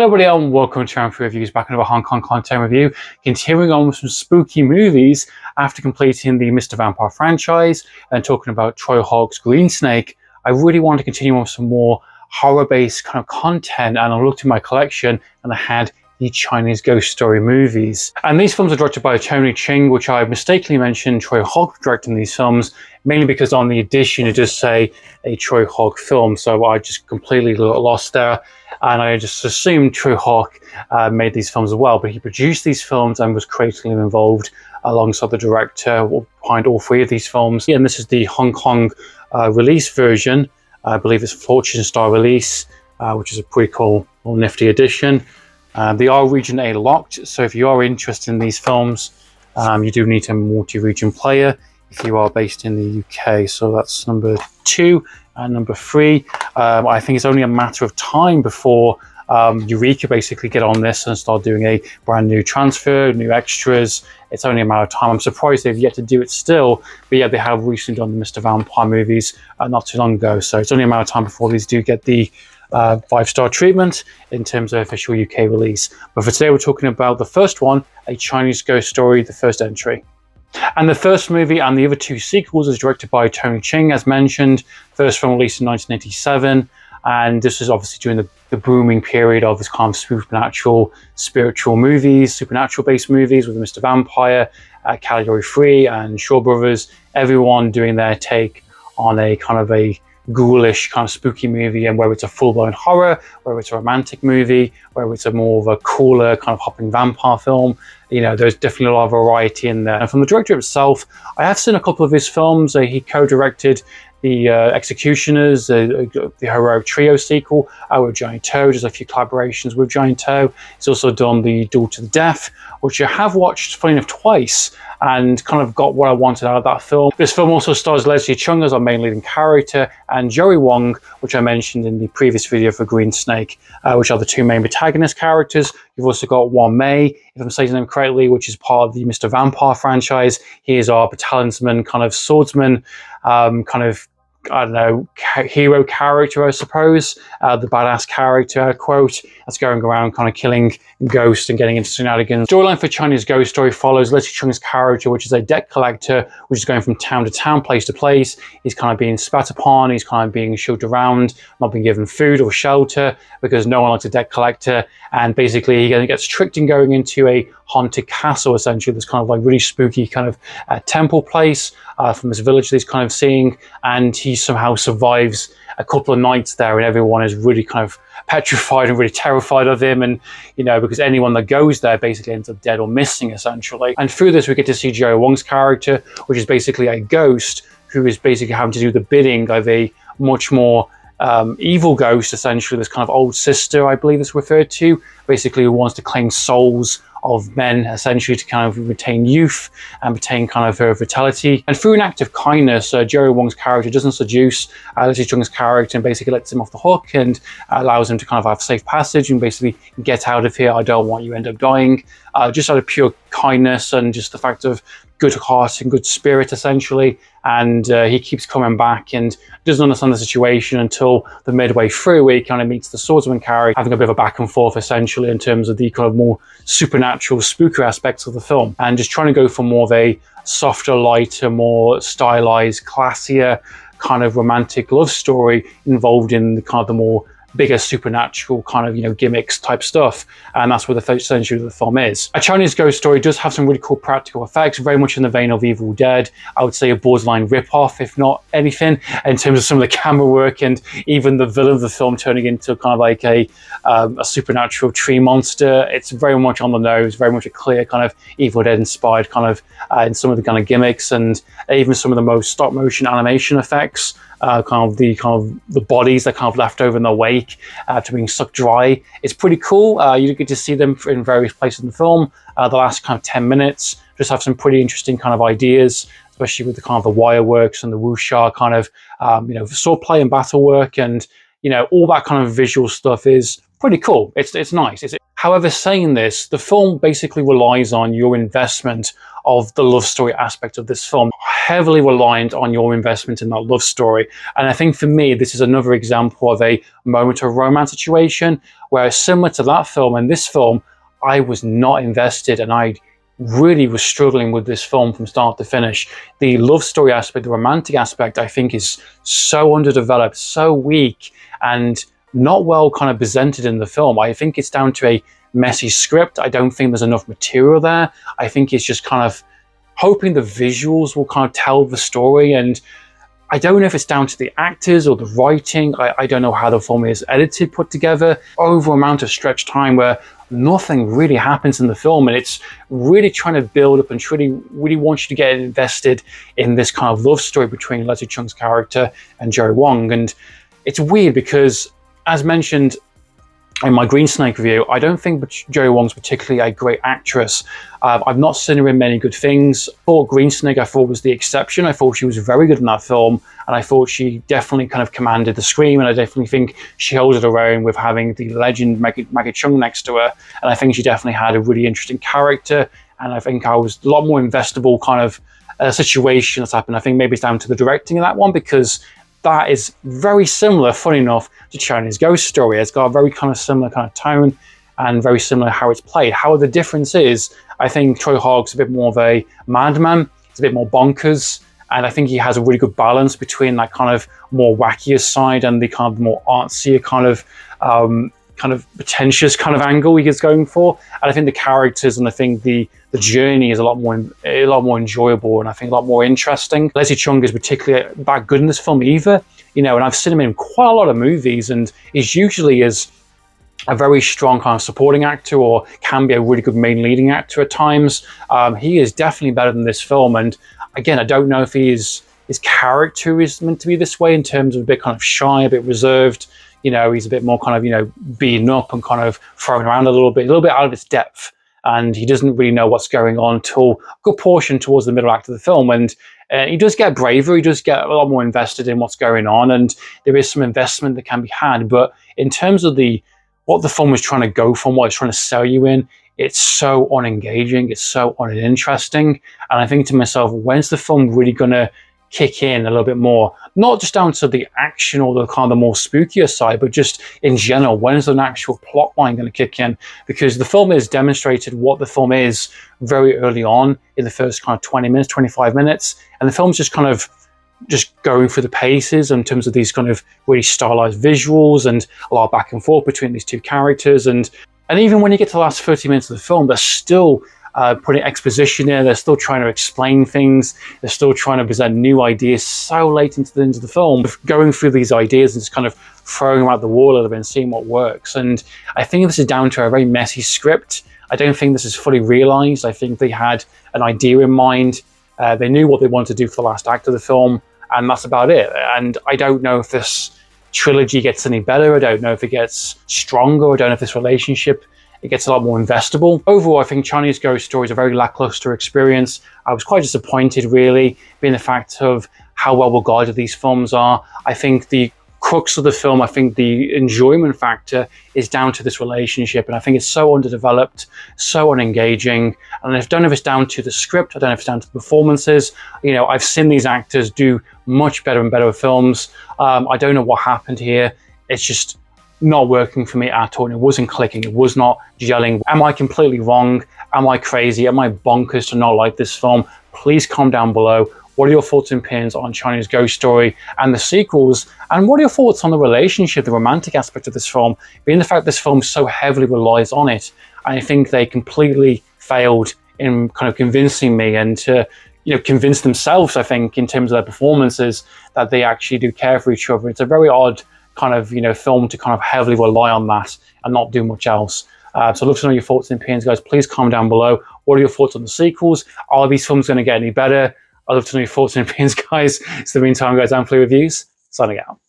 Hello everybody and welcome to Amphlett Reviews, back another Hong Kong content review, continuing on with some spooky movies after completing the Mr. Vampire franchise and talking about Troy Hawk's Green Snake. I really wanted to continue on with some more horror-based kind of content, and I looked in my collection and I had the Chinese ghost story movies. And these films are directed by Cheung, which I mistakenly mentioned Troy Hawk directing these films, mainly because on the edition it does say a Troy Hawk film, so I just completely got lost there. And I just assumed Troy Hawk made these films as well, but he produced these films and was creatively involved alongside the director behind all three of these films. And this is the Hong Kong release version. I believe it's a Fortune Star release, which is a pretty cool little nifty edition. They are Region A locked, so if you are interested in these films, you do need a multi-region player if you are based in the UK. So that's number 2 and number 3. I think it's only a matter of time before Eureka basically get on this and start doing a brand new transfer, new extras. It's only a matter of time. I'm surprised they've yet to do it still, but yeah, they have recently done the Mr. Vampire movies not too long ago. So it's only a matter of time before these do get the 5-star treatment in terms of official UK release. But for today, we're talking about the first one, A Chinese Ghost Story, the first entry. And the first movie and the other 2 sequels is directed by Ning Choi-san, as mentioned. First film released in 1987, and this is obviously during the booming period of this kind of supernatural, spiritual movies, supernatural-based movies with Mr. Vampire, Category 3 and Shaw Brothers, everyone doing their take on a kind of a ghoulish kind of spooky movie, and whether it's a full-blown horror, whether it's a romantic movie, whether it's a more of a cooler kind of hopping vampire film, you know, there's definitely a lot of variety in there. And from the director himself, I have seen a couple of his films. He co-directed the Executioners, the Heroic Trio sequel with Giant Toe, just a few collaborations with Giant Toe. He's also done the Duel to the Death, which I have watched, funny enough, twice, and kind of got what I wanted out of that film. This film also stars Leslie Cheung as our main leading character, and Joey Wong, which I mentioned in the previous video for Green Snake, which are the 2 main protagonist characters. You've also got Wong Mei, if I'm saying his name correctly, which is part of the Mr. Vampire franchise. He is our battalionsman, kind of swordsman, kind of, I don't know, hero character, I suppose. The badass character, quote, that's going around kind of killing ghosts and getting into shenanigans. Storyline for Chinese Ghost Story follows Leslie Cheung's character, which is a debt collector, which is going from town to town, place to place. He's kind of being spat upon, he's kind of being shoved around, not being given food or shelter because no one likes a debt collector. And basically he gets tricked in going into a haunted castle, essentially, this kind of like really spooky kind of temple place from this village that he's kind of seeing, and he somehow survives a couple of nights there, and everyone is really kind of petrified and really terrified of him, and you know, because anyone that goes there basically ends up dead or missing, essentially. And through this we get to see Joey Wong's character, which is basically a ghost who is basically having to do the bidding of a much more evil ghost, essentially, this kind of old sister, I believe it's referred to, basically, who wants to claim souls of men, essentially, to kind of retain youth and retain kind of her vitality. And through an act of kindness, Joey Wong's character doesn't seduce Leslie Cheung's character and basically lets him off the hook and allows him to kind of have safe passage and basically get out of here. I don't want you to end up dying. Just out of pure kindness and just the fact of good heart and good spirit, essentially. And he keeps coming back and doesn't understand the situation until the midway through, where he kind of meets the swordsman character, having a bit of a back and forth, essentially, in terms of the kind of more supernatural, spooky aspects of the film, and just trying to go for more of a softer, lighter, more stylized, classier kind of romantic love story involved in the kind of the more bigger supernatural kind of, you know, gimmicks type stuff. And that's what the essentially the film is. A Chinese Ghost Story does have some really cool practical effects, very much in the vein of Evil Dead. I would say a borderline rip-off, if not anything, in terms of some of the camera work and even the villain of the film turning into kind of like a supernatural tree monster. It's very much on the nose, very much a clear kind of Evil Dead inspired kind of in some of the kind of gimmicks, and even some of the most stop motion animation effects. Kind of the bodies that kind of left over in their wake after being sucked dry. It's pretty cool. You get to see them in various places in the film. The last kind of 10 minutes just have some pretty interesting kind of ideas, especially with the kind of the wire works and the wuxia kind of you know, swordplay and battle work, and you know, all that kind of visual stuff is pretty cool. It's nice. However, saying this, the film basically relies on your investment of the love story aspect of this film, heavily reliant on your investment in that love story. And I think for me, this is another example of a moment of romance situation, where similar to that film and this film, I was not invested, and I really was struggling with this film from start to finish. The love story aspect, the romantic aspect, I think is so underdeveloped, so weak, and not well kind of presented in the film. I think it's down to a messy script. I don't think there's enough material there. I think it's just kind of hoping the visuals will kind of tell the story, and I don't know if it's down to the actors or the writing. I don't know how the film is edited, put together over amount of stretched time where nothing really happens in the film, and it's really trying to build up and really wants you to get invested in this kind of love story between Leslie Cheung's character and Joey Wong. And it's weird because, as mentioned in my Green Snake review, I don't think Joey Wong's particularly a great actress. I've not seen her in many good things. For Green Snake, I thought was the exception. I thought she was very good in that film, and I thought she definitely kind of commanded the screen, and I definitely think she holds it around with having the legend Maggie Cheung next to her, and I think she definitely had a really interesting character, and I think I was a lot more investable kind of situation that's happened. I think maybe it's down to the directing of that one, because that is very similar, funny enough, to Chinese Ghost Story. It's got a very kind of similar kind of tone and very similar how it's played. However, the difference is, I think Choi Hog's a bit more of a madman. It's a bit more bonkers, and I think he has a really good balance between that kind of more wackier side and the kind of more artsier kind of pretentious kind of angle he is going for. And I think the characters and I think the journey is a lot more enjoyable, and I think a lot more interesting. Leslie Cheung is particularly that good in this film either, you know, and I've seen him in quite a lot of movies, and he's usually is a very strong kind of supporting actor, or can be a really good main leading actor at times. He is definitely better than this film, and again, I don't know if his character is meant to be this way in terms of a bit kind of shy, a bit reserved. You know, he's a bit more kind of, you know, beaten up and kind of thrown around a little bit out of his depth. And he doesn't really know what's going on until a good portion towards the middle act of the film. And he does get braver, he does get a lot more invested in what's going on, and there is some investment that can be had. But in terms of what the film was trying to go for, what it's trying to sell you in, it's so unengaging, it's so uninteresting. And I think to myself, when's the film really going to kick in a little bit more? Not just down to the action or the kind of the more spookier side, but just in general, when is an actual plot line going to kick in? Because the film has demonstrated what the film is very early on in the first kind of 20 minutes, 25 minutes. And the film's just kind of just going through the paces in terms of these kind of really stylized visuals and a lot of back and forth between these two characters. And even when you get to the last 30 minutes of the film, they're still putting exposition in, they're still trying to explain things, they're still trying to present new ideas so late into the film, going through these ideas and just kind of throwing them out the wall a little bit and seeing what works. And I think this is down to a very messy script. I don't think this is fully realized. I think they had an idea in mind, they knew what they wanted to do for the last act of the film, and that's about it. And I don't know if this trilogy gets any better, I don't know if it gets stronger, I don't know if this relationship, it gets a lot more investable. Overall, I think Chinese Ghost Story is a very lackluster experience. I was quite disappointed, really, being the fact of how well regarded these films are. I think the crux of the film, I think the enjoyment factor is down to this relationship, and I think it's so underdeveloped, so unengaging. And I don't know if it's down to the script, I don't know if it's down to the performances. You know, I've seen these actors do much better and better films. I don't know what happened here. It's just not working for me at all, and it wasn't clicking, it was not gelling. Am I completely wrong? Am I crazy? Am I bonkers to not like this film? Please comment down below. What are your thoughts and opinions on Chinese Ghost Story and the sequels? And what are your thoughts on the relationship, the romantic aspect of this film, being the fact this film so heavily relies on it? I think they completely failed in kind of convincing me, and to, you know, convince themselves, I think, in terms of their performances, that they actually do care for each other. It's a very odd kind of, you know, film to kind of heavily rely on that and not do much else. So I'd love to know your thoughts and opinions, guys. Please comment down below. What are your thoughts on the sequels? Are these films going to get any better? I'd love to know your thoughts and opinions, guys. So in the meantime, guys, Amphlett Reviews, signing out.